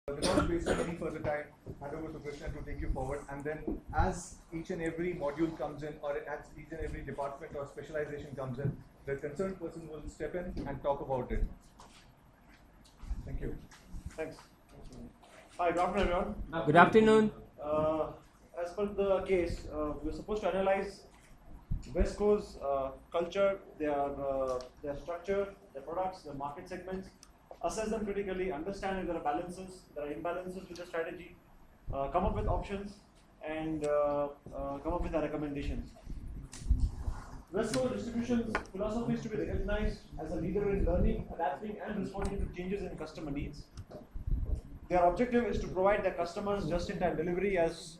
Without wasting any further time, hand over to Krishna to take you forward, and then as each and every module comes in, or as each and every department or specialization comes in, the concerned person will step in and talk about it. Thank you. Thanks. Hi, good afternoon, everyone. Good afternoon. As per the case, we're supposed to analyze Wesco's culture, their structure, their products, their market segments, assess them critically, understand if there are balances, there are imbalances with the strategy, come up with options, and come up with our recommendations. Wesco Distribution's philosophy is to be recognized as a leader in learning, adapting, and responding to changes in customer needs. Their objective is to provide their customers just-in-time delivery, as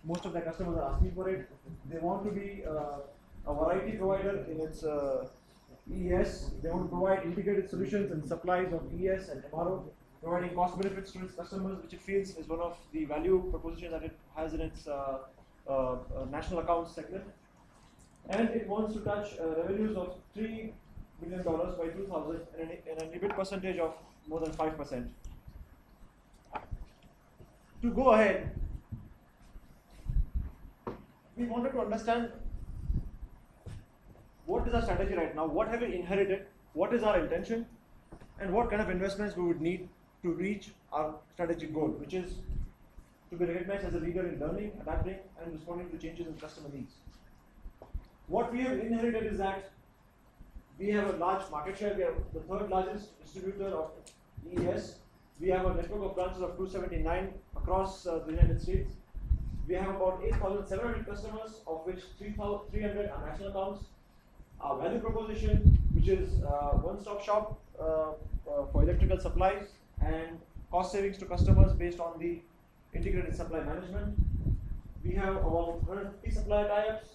most of their customers are asking for it. They want to be a variety provider in its ES. They want to provide integrated solutions and supplies of ES and MRO, providing cost benefits to its customers, which it feels is one of the value propositions that it has in its national accounts segment. And it wants to touch revenues of $3 billion by 2000 and an EBIT percentage of more than 5%. To go ahead, we wanted to understand what is our strategy right now, what have we inherited, what is our intention, and what kind of investments we would need to reach our strategic goal, which is to be recognized as a leader in learning, adapting, and responding to changes in customer needs. What we have inherited is that we have a large market share. We are the third largest distributor of ES. We have a network of branches of 279 across the United States. We have about 8,700 customers, of which 300 are national accounts. Our value proposition, which is one-stop shop for electrical supplies and cost savings to customers based on the integrated supply management. We have about 150 supplier tie-ups,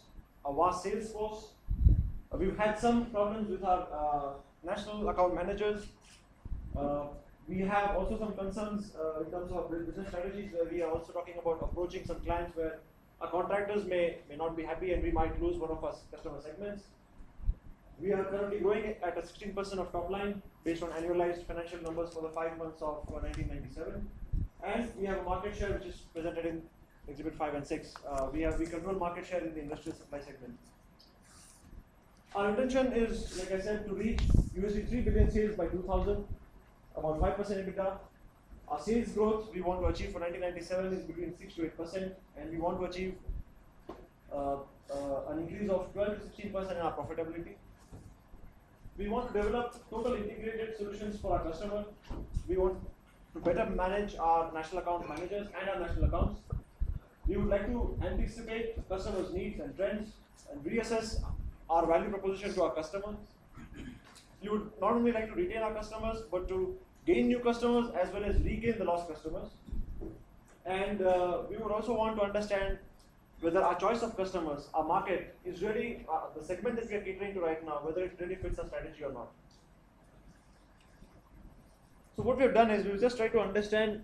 a vast sales force. We've had some problems with our national account managers. We have also some concerns in terms of business strategies, where we are also talking about approaching some clients where our contractors may not be happy and we might lose one of our customer segments. We are currently growing at a 16% of top line based on annualized financial numbers for the 5 months of 1997. And we have a market share which is presented in Exhibit 5 and 6. We control market share in the industrial supply segment. Our intention is, like I said, to reach $3 billion sales by 2000, about 5% EBITDA. Our sales growth we want to achieve for 1997 is between 6 to 8%, and we want to achieve an increase of 12 to 16% in our profitability. We want to develop total integrated solutions for our customer. We want to better manage our national account managers and our national accounts. We would like to anticipate customers' needs and trends and reassess our value proposition to our customers. We would not only like to retain our customers, but to gain new customers as well as regain the lost customers. And we would also want to understand whether our choice of customers, our market, is really the segment that we are catering to right now, whether it really fits our strategy or not. So what we have done is we've just tried to understand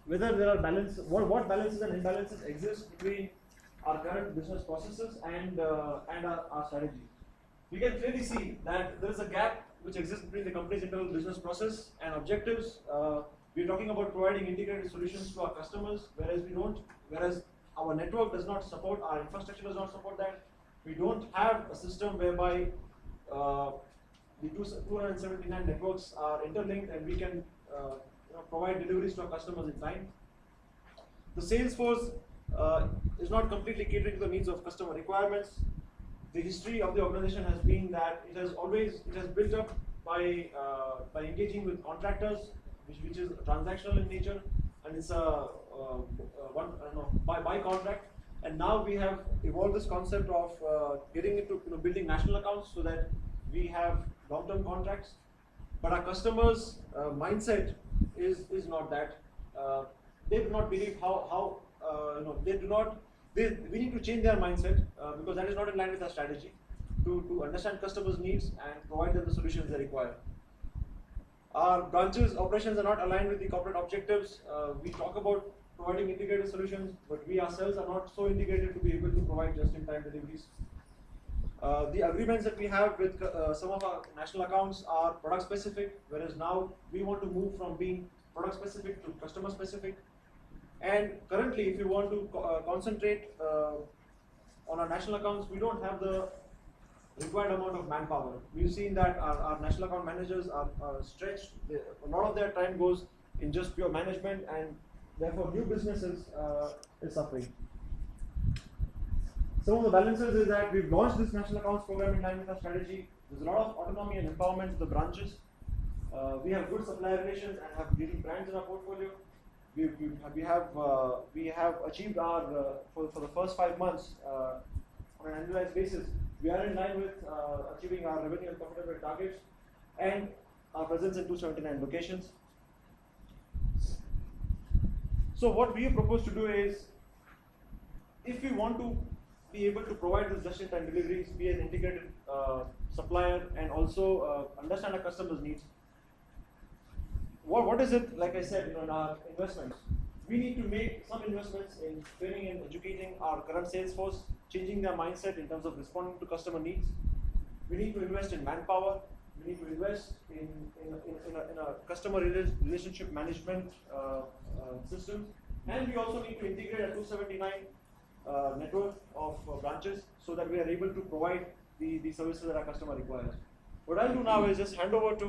whether there are what balances and imbalances exist between our current business processes and our strategy. We can clearly see that there is a gap which exists between the company's internal business process and objectives. We're talking about providing integrated solutions to our customers, whereas our network does not support, our infrastructure does not support that. We don't have a system whereby the 279 networks are interlinked and we can provide deliveries to our customers in time. The sales force is not completely catering to the needs of customer requirements. The history of the organization has been that it has built up by engaging with contractors, which is transactional in nature, and it's by contract. And now we have evolved this concept of getting into building national accounts so that we have long-term contracts. But our customers' mindset is not that. They do not believe we need to change their mindset because that is not in line with our strategy to understand customers' needs and provide them the solutions they require. Our branches operations are not aligned with the corporate objectives. We talk about providing integrated solutions, but we ourselves are not so integrated to be able to provide just-in-time deliveries. The agreements that we have with some of our national accounts are product specific, whereas now we want to move from being product specific to customer specific. And currently, if you want to concentrate on our national accounts, we don't have the required amount of manpower. We've seen that our national account managers are stretched. A lot of their time goes in just pure management, and therefore new businesses is suffering. Some of the balances is that we've launched this national accounts program in line with our strategy. There's a lot of autonomy and empowerment to the branches. We have good supplier relations and have leading brands in our portfolio. We have achieved our for the first 5 months on an annualized basis. We are in line with achieving our revenue and profitability targets, and our presence in 279 locations. So what we propose to do is, if we want to be able to provide this just-in-time deliveries, be an integrated supplier, and also understand our customers' needs, what is it, like I said, in our investments? We need to make some investments in training and educating our current sales force, changing their mindset in terms of responding to customer needs. We need to invest in manpower. We need to invest in a customer relationship management system. And we also need to integrate a 279 network of branches so that we are able to provide the services that our customer requires. What I'll do now is just hand over to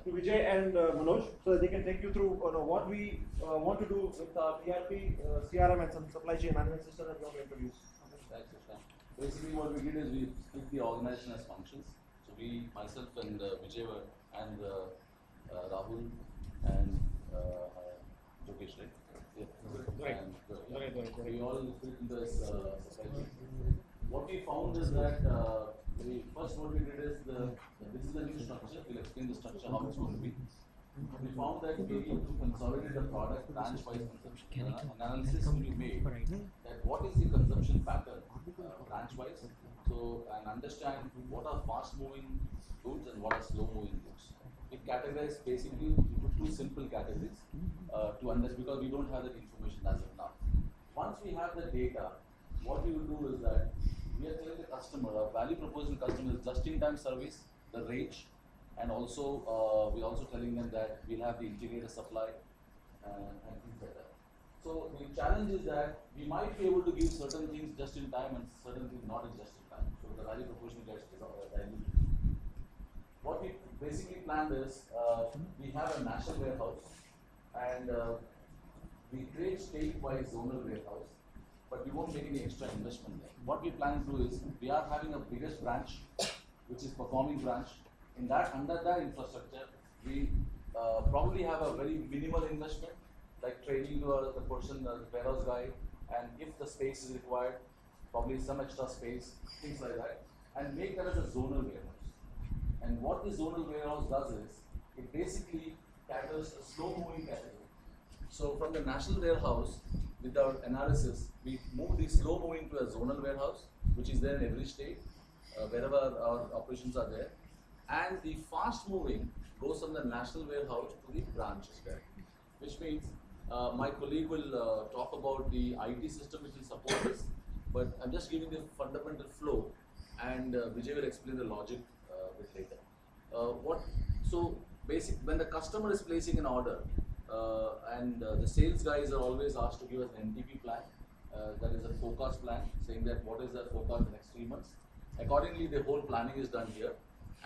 Vijay and Manoj, so that they can take you through what we want to do with our ERP, CRM, and some supply chain management system that we want to introduce. Thanks, Krishna. Basically, what we did is we split the organization as functions. So we, myself, and Vijay and Rahul and Jokesh, right? Yeah. And we all split in this supply chain. What we found is that what we did is this is the new structure. We'll explain the structure how it's going to be. We found that we need to consolidate the product branch-wise consumption analysis we made. That what is the consumption pattern branch-wise? So and understand what are fast-moving goods and what are slow-moving goods. We categorize basically into two simple categories to understand, because we don't have that information as of now. Once we have the data, what we will do is that we are telling the customer, our value proposition customer is just-in-time service, the range, and also we're also telling them that we'll have the integrated supply and things like that. So the challenge is that we might be able to give certain things just in time and certain things not in just in time. So the value proposition gets diluted. What we basically planned is we have a national warehouse and we create state-wise zonal warehouse, but we won't make any extra investment there. What we plan to do is we are having a biggest branch, which is performing branch. In that, under that infrastructure, we probably have a very minimal investment, like training the person, the warehouse guy, and if the space is required, probably some extra space, things like that, and make that as a zonal warehouse. And what the zonal warehouse does is, it basically caters a slow-moving category. So from the national warehouse, with our analysis, we move the slow-moving to a zonal warehouse, which is there in every state, wherever our operations are there. And the fast-moving goes from the national warehouse to the branches there, which means my colleague will talk about the IT system which will support this, but I'm just giving the fundamental flow, and Vijay will explain the logic a bit later. So when the customer is placing an order, and the sales guys are always asked to give us an NTP plan, that is a forecast plan, saying that what is the forecast in the next 3 months. Accordingly, the whole planning is done here,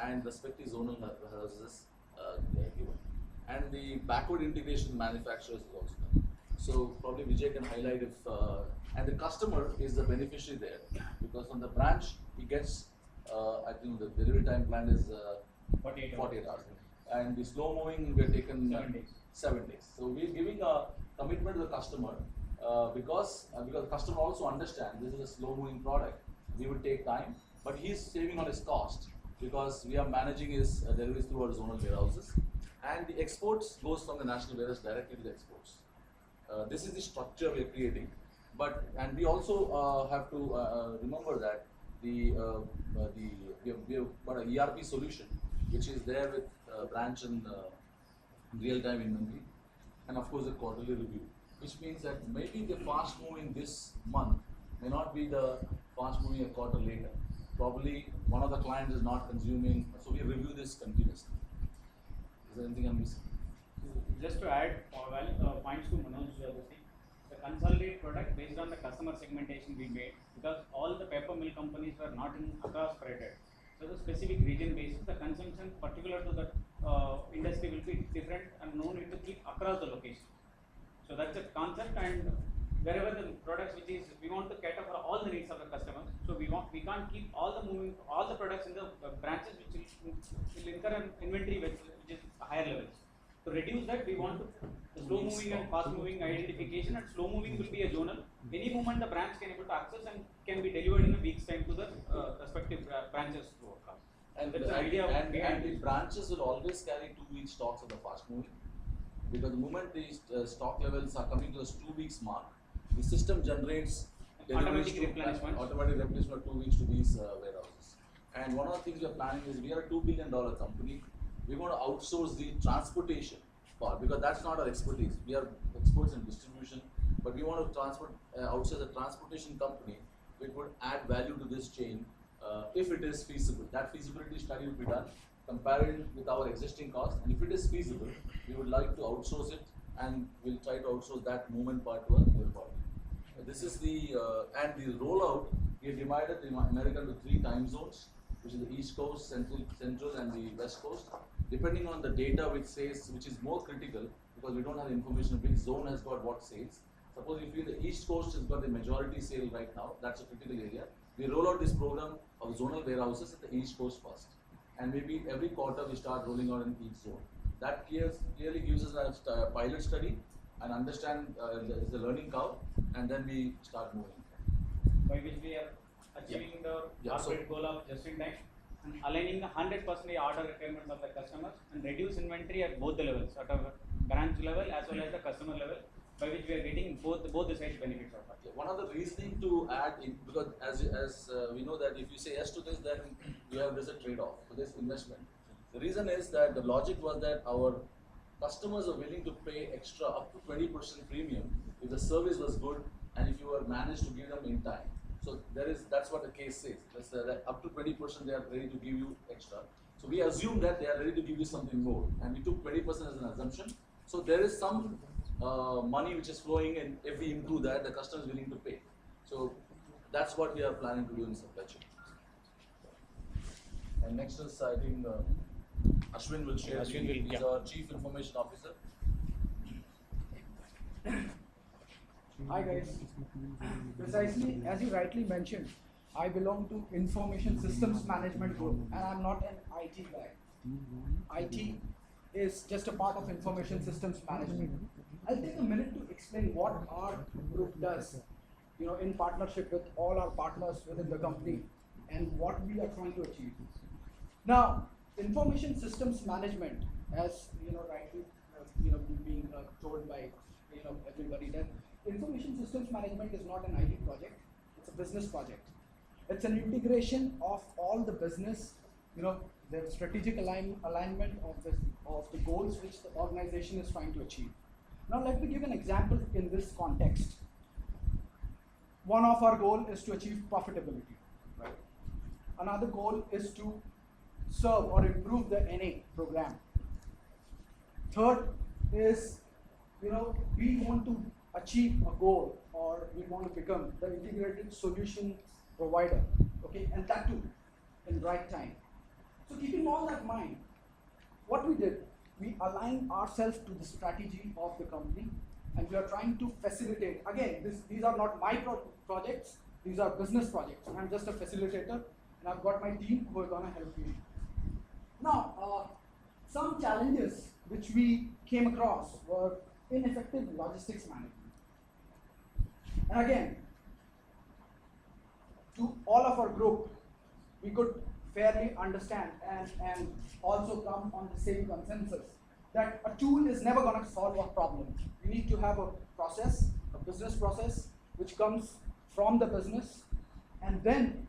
and respective zonal warehouses given. And the backward integration manufacturers is also done. So probably Vijay can highlight if, and the customer is the beneficiary there, because from the branch he gets, I think the delivery time plan is 48 hours. And the slow moving we have taken 7 days. So we are giving a commitment to the customer because the customer also understands this is a slow moving product. We will take time, but he is saving on his cost because we are managing his deliveries through our zonal warehouses. And the exports goes from the national warehouse directly to the exports. This is the structure we are creating. And we also have to remember that we have got an ERP solution which is there with branch and real-time inventory, and of course a quarterly review, which means that maybe the fast moving this month may not be the fast moving a quarter later. Probably one of the clients is not consuming, so we review this continuously. Is there anything I'm missing? Just to add points to Manoj's thing, the consolidate product based on the customer segmentation we made, because all the paper mill companies were not in across spreaded. So the specific region basis, the consumption particular to the industry will be different and no need to keep across the location. So that's a concept, and wherever the products which is, we want to cater for all the needs of the customers. So we can't keep all the products in the branches which will incur an inventory which is higher levels. To reduce that, we want the slow moving and fast moving identification, and slow moving will be a zonal. Any moment the branch can able to access and can be delivered in a week's time to the respective branches to work on. And That's the idea of and the branches will always carry 2 week stocks of the fast moving, because the moment these stock levels are coming to the 2 weeks mark, the system generates Automatic replenishment. automatic replenishment 2 weeks to these warehouses. And one of the things we are planning is, we are a $2 billion company. We want to outsource the transportation part, because that's not our expertise. We are experts in distribution, but we want to outsource a transportation company which would add value to this chain if it is feasible. That feasibility study will be done, comparing with our existing costs, and if it is feasible, we would like to outsource it, and we'll try to outsource that movement part to a third party. This is the and the rollout. We have divided America into 3 time zones, which is the East Coast, Central, and the West Coast. Depending on the data which says, which is more critical, because we don't have information which zone has got what sales. Suppose if the East Coast has got the majority sale right now, that's a critical area. We roll out this program of zonal warehouses at the East Coast first, and maybe every quarter we start rolling out in each zone. That clearly gives us a pilot study and understand the learning curve, and then we start moving. By which we are achieving the corporate goal of just in time and aligning the 100% order requirements of the customers, and reduce inventory at both the levels, at a branch level as well as the customer level, by which we are getting both the sides benefits of it. One of the reasoning to add in, because as we know that if you say yes to this, then there's a trade-off for this investment. The reason is that the logic was that our customers are willing to pay extra up to 20% premium if the service was good and if you were managed to give them in time. So that's what the case says. That's that up to 20% they are ready to give you extra. So we assume that they are ready to give you something more, and we took 20% as an assumption. So there is some money which is flowing in. If we improve that, the customer is willing to pay. So that's what we are planning to do in supply chain. And next is, I think, Ashwin will share. He's our Chief Information Officer. Hi guys. Precisely as you rightly mentioned, I belong to Information Systems Management Group, and I'm not an IT guy. IT is just a part of Information Systems Management. I'll take a minute to explain what our group does, in partnership with all our partners within the company, and what we are trying to achieve. Now, Information Systems Management, as rightly being told by everybody, that Information Systems Management is not an IT project; it's a business project. It's an integration of all the business, the strategic alignment of the goals which the organization is trying to achieve. Now, let me give an example in this context. One of our goal is to achieve profitability. Right? Another goal is to serve or improve the NA program. Third is, we want to achieve a goal, or we want to become the integrated solution provider, okay, and that too in right time. So keeping all that in mind, what we did, we aligned ourselves to the strategy of the company, and we are trying to facilitate. Again, these are not my projects; these are business projects. I'm just a facilitator, and I've got my team who are gonna help me. Now, some challenges which we came across were ineffective logistics management. And again, to all of our group, we could fairly understand and also come on the same consensus that a tool is never going to solve a problem. You need to have a process, a business process, which comes from the business, and then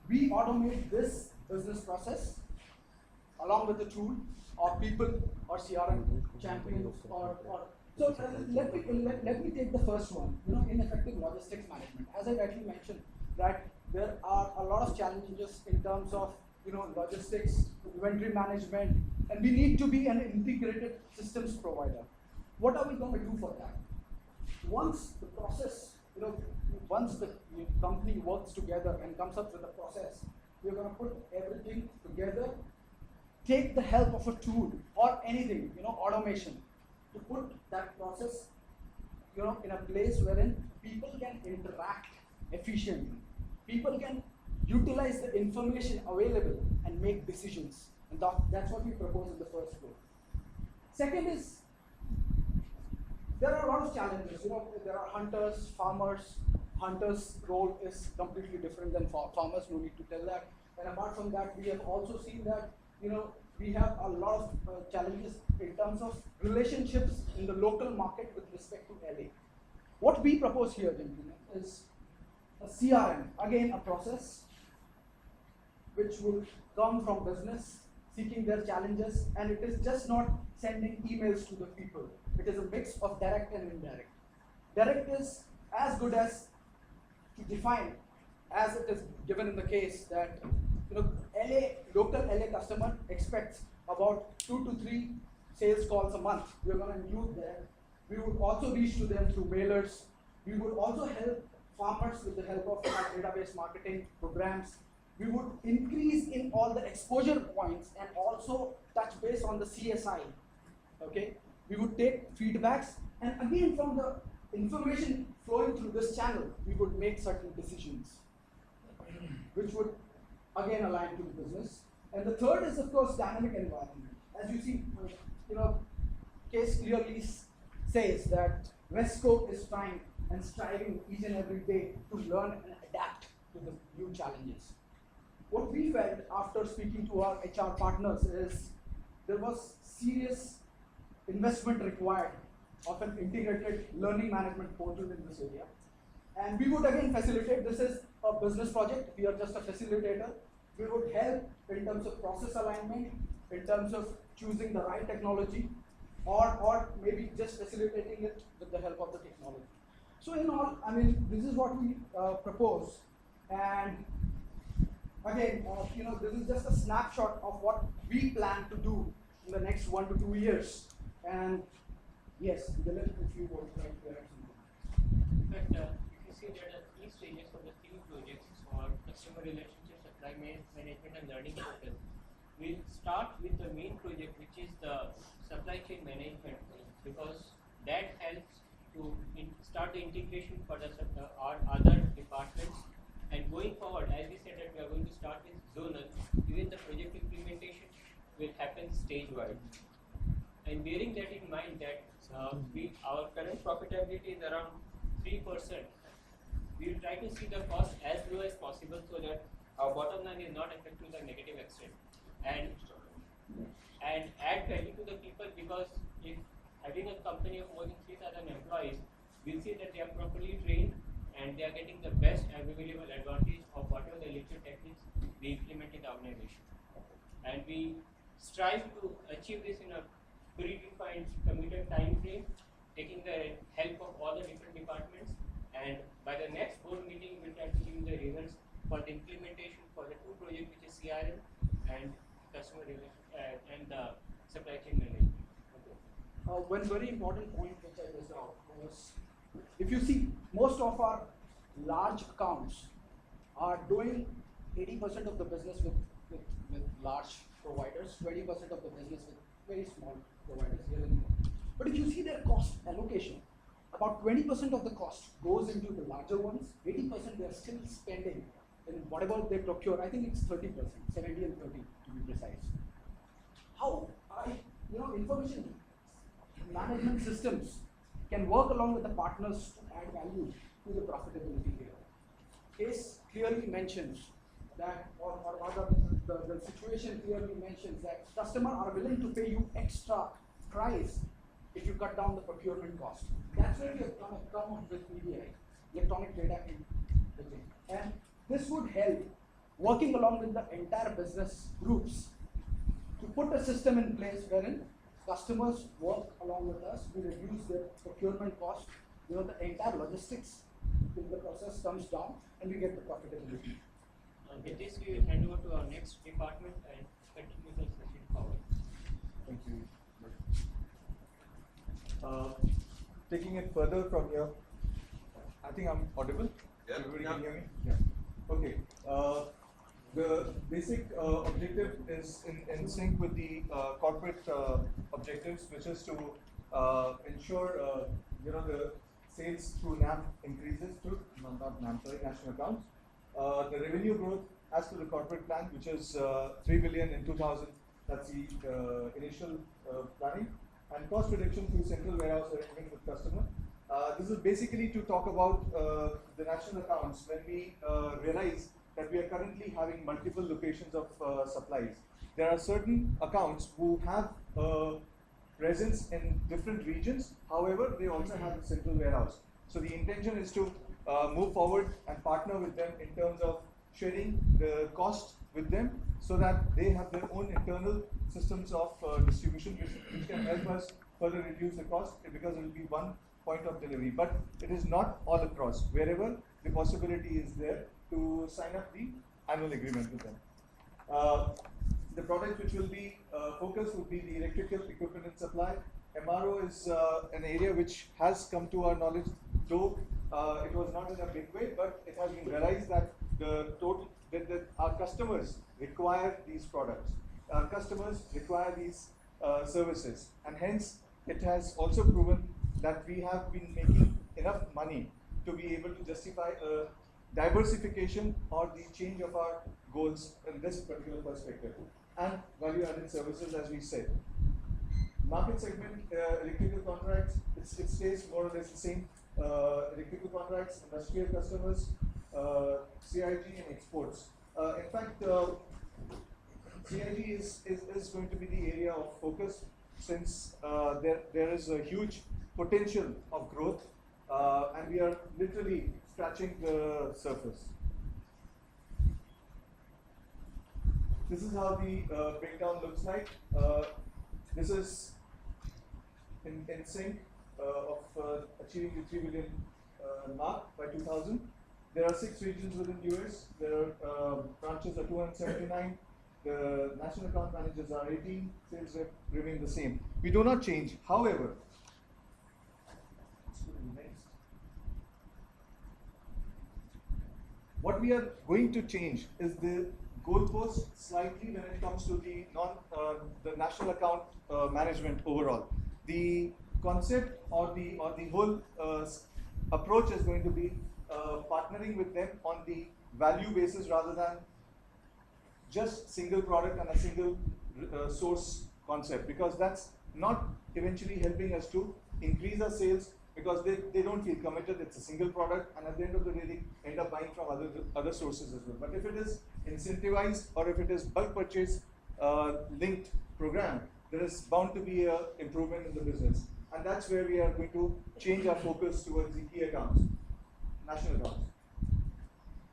we automate this business process along with the tool, or people, or CRM champions, or so let me take the first one. Ineffective logistics management. As I rightly mentioned, that there are a lot of challenges in terms of logistics, inventory management, And we need to be an integrated systems provider. What are we going to do for that? Once the process, once the company works together and comes up with a process, we're going to put everything together, take the help of a tool or anything, automation, to put that process, in a place wherein people can interact efficiently. People can utilize the information available and make decisions. And that's what we propose in the first floor. Second is, there are a lot of challenges. There are hunters, farmers. Hunters' role is completely different than farmers. No need to tell that. And apart from that, we have also seen that we have a lot of challenges in terms of relationships in the local market with respect to LA. What we propose here, gentlemen, is a CRM, again a process which will come from business seeking their challenges, and it is just not sending emails to the people. It is a mix of direct and indirect. Direct is as good as to define, as it is given in the case that local LA customer expects about 2 to 3 sales calls a month. We're going to include that. We would also reach to them through mailers. We would also help farmers with the help of our database marketing programs. We would increase in all the exposure points and also touch base on the CSI. Okay? We would take feedbacks, and again from the information flowing through this channel, we would make certain decisions, which would again align to the business. And the third is, of course, dynamic environment. As you see, case clearly says that Wesco is trying and striving each and every day to learn and adapt to the new challenges. What we felt after speaking to our HR partners is there was serious investment required of an integrated learning management portal in this area. And we would again facilitate. This is a business project. We are just a facilitator. We would help in terms of process alignment, in terms of choosing the right technology, or maybe just facilitating it with the help of the technology. So in all, this is what we propose. And again, this is just a snapshot of what we plan to do in the next 1 to 2 years. And yes, Dilip, if you would like to add something. But if you see there are 3 stages of the 3 projects for customer relationship, supply management and learning portal. We'll start with the main project, which is the supply chain management, because that helps to start the integration for our other departments. And going forward, as we said that we are going to start with zonal, even the project implementation will happen stage-wise. And bearing that in mind that our current profitability is around 3%, we will try to see the cost as low as possible so that our bottom line is not affected to the negative extent. And add value to the people, because if having a company of more than 3,000 employees, we'll see that they are properly trained and they are getting the best available advantage of whatever the lecture techniques we implement in the organization. And we strive to achieve this in a predefined committed time frame, taking the help of all the different departments. And by the next board meeting, we'll try to give the results for the implementation for the 2 projects, which is CRM and customer relation and the supply chain management. Okay. One very important point which I missed out was, if you see, most of our large accounts are doing 80% of the business with large providers, 20% of the business with very small providers here and there. But if you see their cost allocation, about 20% of the cost goes into the larger ones, 80% they are still spending in whatever they procure. I think it's 30%, 70 and 30 to be precise. How information management systems can work along with the partners to add value to the profitability here. Case clearly mentions that, or rather the situation clearly mentions that customers are willing to pay you extra price if you cut down the procurement cost. That's where we have come up with EDI, electronic data input. And this would help working along with the entire business groups to put a system in place wherein customers work along with us, we reduce their procurement cost, the entire logistics in the process comes down and we get the profitability. With this, we will hand over to our next department and continue the session forward. Thank you. Taking it further from here, I think I'm audible. Yeah. Everybody Yeah. can hear me? Yeah. Okay. The basic objective is in sync with the corporate objectives, which is to ensure the sales through NAM increases through not NAM, sorry, national accounts. The revenue growth as per the corporate plan, which is 3 billion in 2000. That's the initial planning, and cost reduction through central warehouse arrangement with customer. This is basically to talk about the national accounts when we realize that we are currently having multiple locations of supplies. There are certain accounts who have presence in different regions, however, they also have a central warehouse. So the intention is to move forward and partner with them in terms of sharing the cost with them so that they have their own internal systems of distribution which can help us further reduce the cost because it will be one point of delivery. But it is not all across. Wherever the possibility is there to sign up the annual agreement with them. The product which will be focused would be the electrical equipment and supply. MRO is an area which has come to our knowledge, though it was not in a big way, but it has been realized that that our customers require these products. Our customers require these services, and hence it has also proven that we have been making enough money to be able to justify a diversification or the change of our goals in this particular perspective, and value-added services, as we said. Market segment, electrical contracts, it stays more or less the same. Electrical contracts, industrial customers, CIG and exports. In fact, CIG is going to be the area of focus since there is a huge potential of growth and we are literally scratching the surface. This is how the breakdown looks like. This is in sync of achieving the 3 billion mark by 2000. There are 6 regions within US. There are branches are 279. The national account managers are 18. Sales rep remain the same. We do not change. However, what we are going to change is the goalpost slightly when it comes to the the national account management overall. The concept or the whole approach is going to be partnering with them on the value basis rather than just single product and a single source concept, because that's not eventually helping us to increase our sales because they don't feel committed. It's a single product, and at the end of the day they end up buying from other sources as well. But if it is incentivized or if it is bulk purchase linked program, there is bound to be a improvement in the business, and that's where we are going to change our focus towards the key accounts, national accounts,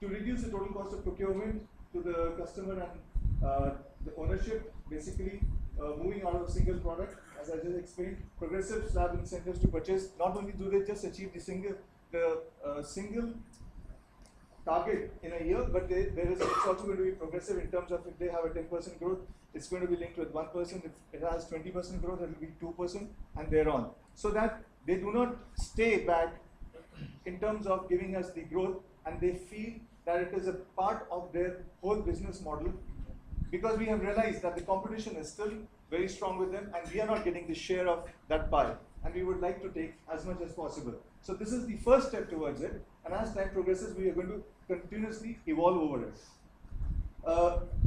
to reduce the total cost of procurement to the customer and the ownership, basically moving out of single product. As I just explained, progressive slab incentives to purchase. Not only do they just achieve the single target in a year, but it's also going to be progressive in terms of if they have a 10% growth, it's going to be linked with 1%. If it has 20% growth, it will be 2%, and thereon. So that they do not stay back in terms of giving us the growth, and they feel that it is a part of their whole business model, because we have realized that the competition is still very strong with them, and we are not getting the share of that pie, and we would like to take as much as possible. So this is the first step towards it, and as time progresses, we are going to continuously evolve over it.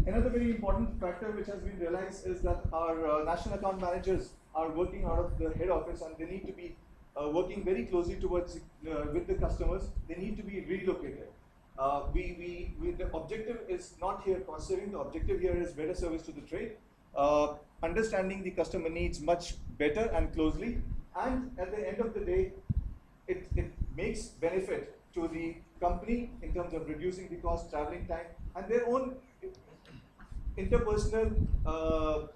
Another very important factor which has been realized is that our national account managers are working out of the head office, and they need to be working very closely towards with the customers. They need to be relocated. The objective is not here cost saving. The objective here is better service to the trade, understanding the customer needs much better and closely, and at the end of the day, it makes benefit to the company in terms of reducing the cost, traveling time, and their own interpersonal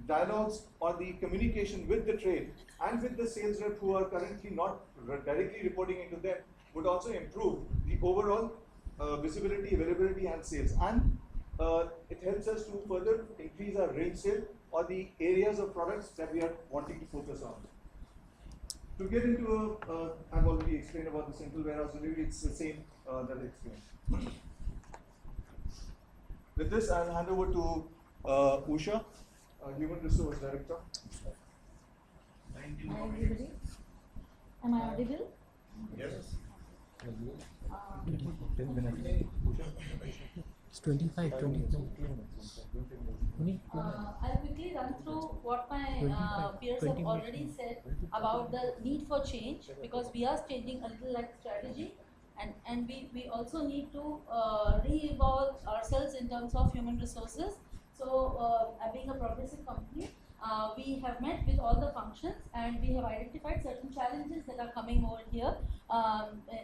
dialogues or the communication with the trade and with the sales rep who are currently not directly reporting into them would also improve the overall visibility, availability, and sales. And it helps us to further increase our range sale or the areas of products that we are wanting to focus on. To get into I've already explained about the central warehouse delivery, it's the same that I explained. With this, I'll hand over to Usha, Human Resource Director. Hi everybody. Am I audible? Yes. It's 25, 25. I'll quickly run through what my peers have already said about the need for change, because we are changing a little like strategy, and we also need to re-evolve ourselves in terms of human resources. So being a progressive company, we have met with all the functions and we have identified certain challenges that are coming over here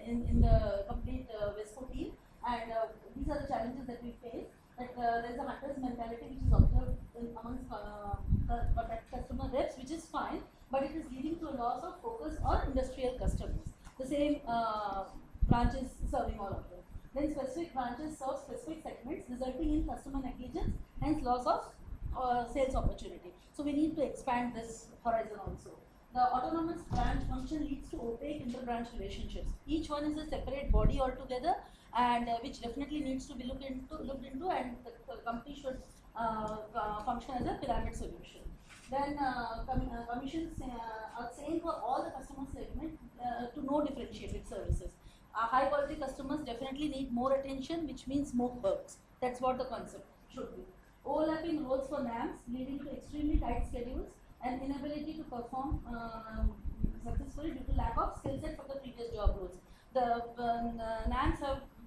in the complete Wesco team, and these are the challenges that we face. That there is a hunter's mentality which is observed amongst customer reps, which is fine, but it is leading to a loss of focus on industrial customers. The same branches serving all of them. Then specific branches serve specific segments, resulting in customer negligence, hence loss of sales opportunity. So we need to expand this horizon also. The autonomous branch function leads to opaque inter-branch relationships. Each one is a separate body altogether, and which definitely needs to be looked into, and the company should function as a pyramid solution. Then commissions are same for all the customer segment to no differentiated services. High quality customers definitely need more attention, which means more perks. That's what the concept should be. Overlapping roles for NAMs leading to extremely tight schedules and inability to perform successfully due to lack of skill set for the previous job roles. The NAMs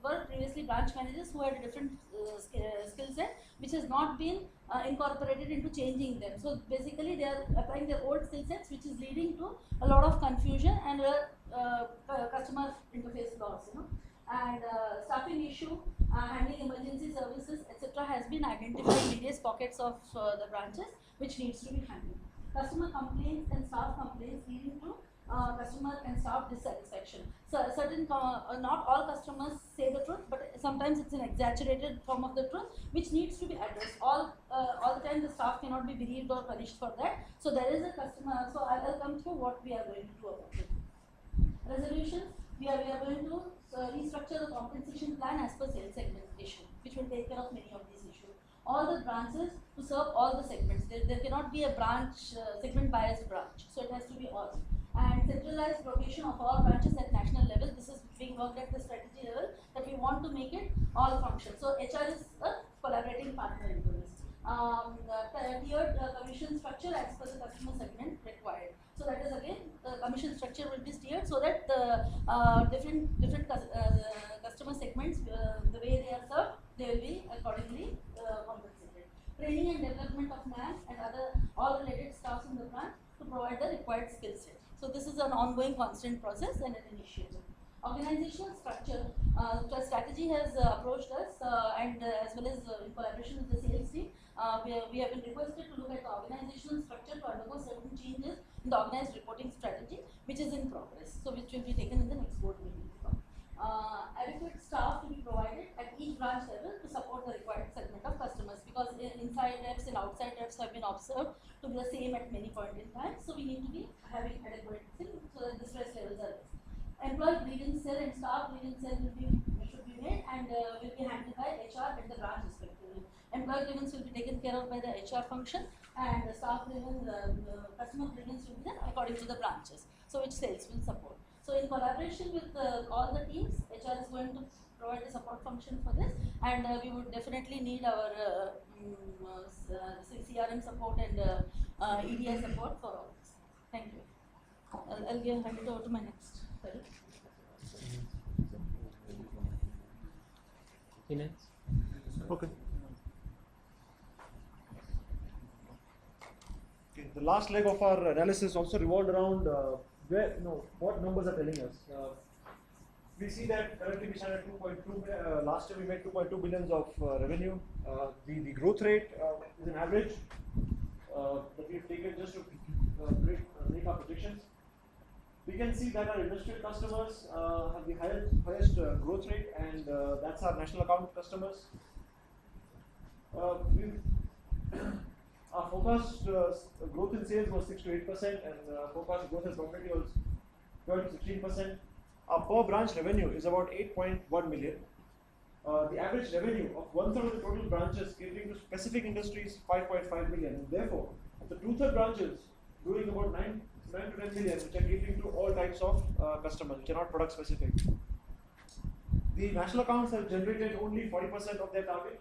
were previously branch managers who had a different skill set, which has not been incorporated into changing them. So basically they are applying their old skill sets, which is leading to a lot of confusion and customer interface loss, And staffing issue, handling emergency services, etc. has been identified in various pockets of the branches, which needs to be handled. Customer complaints and staff complaints leading to customer and staff dissatisfaction. So certain, not all customers say the truth, but sometimes it's an exaggerated form of the truth, which needs to be addressed. All the time the staff cannot be bereaved or punished for that. So there is a customer. So I'll come through what we are going to do about it. Resolutions. We are going to restructure the compensation plan as per sales segmentation, which will take care of many of these issues. All the branches to serve all the segments. There cannot be a branch segment biased branch, so it has to be all. And centralized location of all branches at national level. This is being worked at the strategy level, that we want to make it all function. So HR is a collaborating partner into this. The tiered commission structure as per the customer segment required. So that is again, the commission structure will be steered so that the different customer segments, the way they are served, they will be accordingly compensated. Training and development of NAMs and all related staffs in the branch to provide the required skill set. So this is an ongoing constant process and an initiative. Organizational structure, the strategy has approached us and as well as in collaboration with the sales team, we have been requested to look at the organizational structure to undergo certain changes in the organized reporting strategy, which is in progress, so which will be taken in the next board meeting. Adequate staff to be provided at each branch level to support the required segment of customers, because inside reps and outside reps have been observed to be the same at many points in time, so we need to be having adequate thing so that the stress levels are less. Employee grievance cell and staff grievance cell should be made and will be handled by HR at the branch respectively. Employee grievance will be taken care of by the HR function, and the staff grievance, customer grievance will be done according to the branches, so which sales will support. So in collaboration with all the teams, HR is going to provide the support function for this, and we would definitely need our CRM support and EDI support for all this. Thank you. I'll hand it over to my next colleague. Finance. Okay. The last leg of our analysis also revolved around where, what numbers are telling us. We see that currently we stand at 2.2. Last year we made 2.2 billions of revenue. The growth rate is an average that we've taken just to make our predictions. We can see that our industrial customers have the highest growth rate, and that's our national account customers. Our forecast growth in sales was 6 to 8%, and forecast growth in profitability was 12 to 16%. Our per branch revenue is about 8.1 million. The average revenue of 1/3 of the total branches catering to specific industries 5.5 million. And therefore, the 2/3 branches doing about 9 to 10 million, which are catering to all types of customers, which are not product specific. The national accounts have generated only 40% of their target.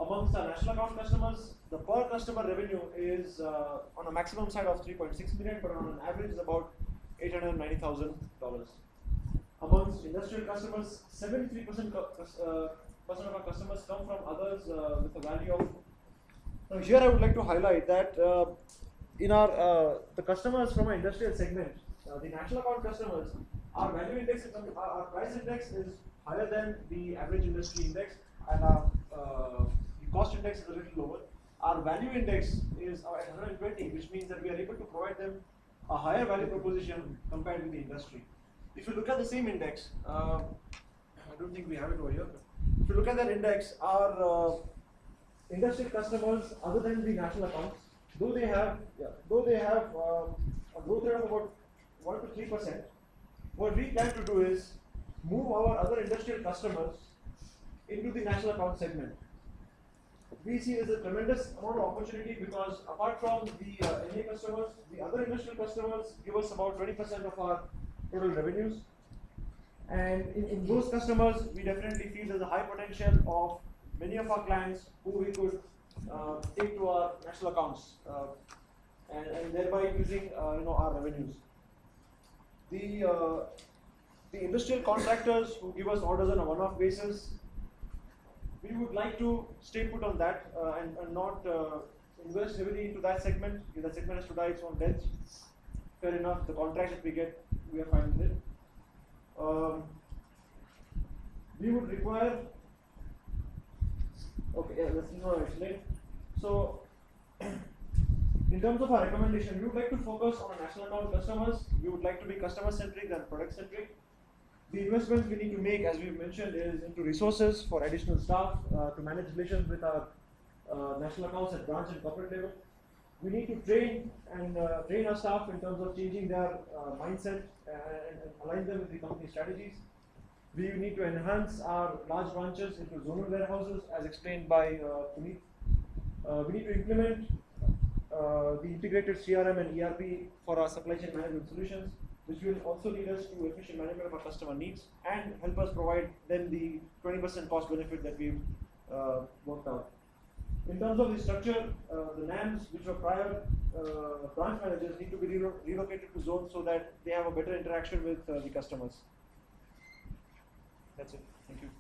Amongst our national account customers, the per customer revenue is on a maximum side of 3.6 million, but on an average is about $890,000. Amongst industrial customers, 73% percent of our customers come from others with a value of. Now here I would like to highlight that in our the customers from our industrial segment, the national account customers, our value index, our price index is higher than the average industry index, and our the cost index is a little lower. Our value index is at 120, which means that we are able to provide them a higher value proposition compared with the industry. If you look at the same index, I don't think we have it over here. If you look at that index, our industrial customers, other than the national accounts, though they have a growth rate of about 1 to 3%, what we plan to do is move our other industrial customers into the national account segment. We see there's a tremendous amount of opportunity because apart from the NA customers, the other industrial customers give us about 20% of our total revenues. And in those customers, we definitely feel there's a high potential of many of our clients who we could take to our national accounts and thereby using our revenues. The industrial contractors who give us orders on a one-off basis, we would like to stay put on that and not invest heavily into that segment. If that segment has to die its own death, fair enough. The contract that we get, we are fine with it. We would require. Okay, yeah, let's explain. So, in terms of our recommendation, we would like to focus on national account customers. We would like to be customer centric than product centric. The investments we need to make, as we mentioned, is into resources for additional staff to manage relations with our national accounts at branch and corporate level. We need to train our staff in terms of changing their mindset and align them with the company strategies. We need to enhance our large branches into zonal warehouses, as explained by Puneet. We need to implement the integrated CRM and ERP for our supply chain management solutions, which will also lead us to efficient management of our customer needs and help us provide them the 20% cost benefit that we've worked out. In terms of the structure, the NAMs, which were prior branch managers, need to be relocated to zones so that they have a better interaction with the customers. That's it. Thank you.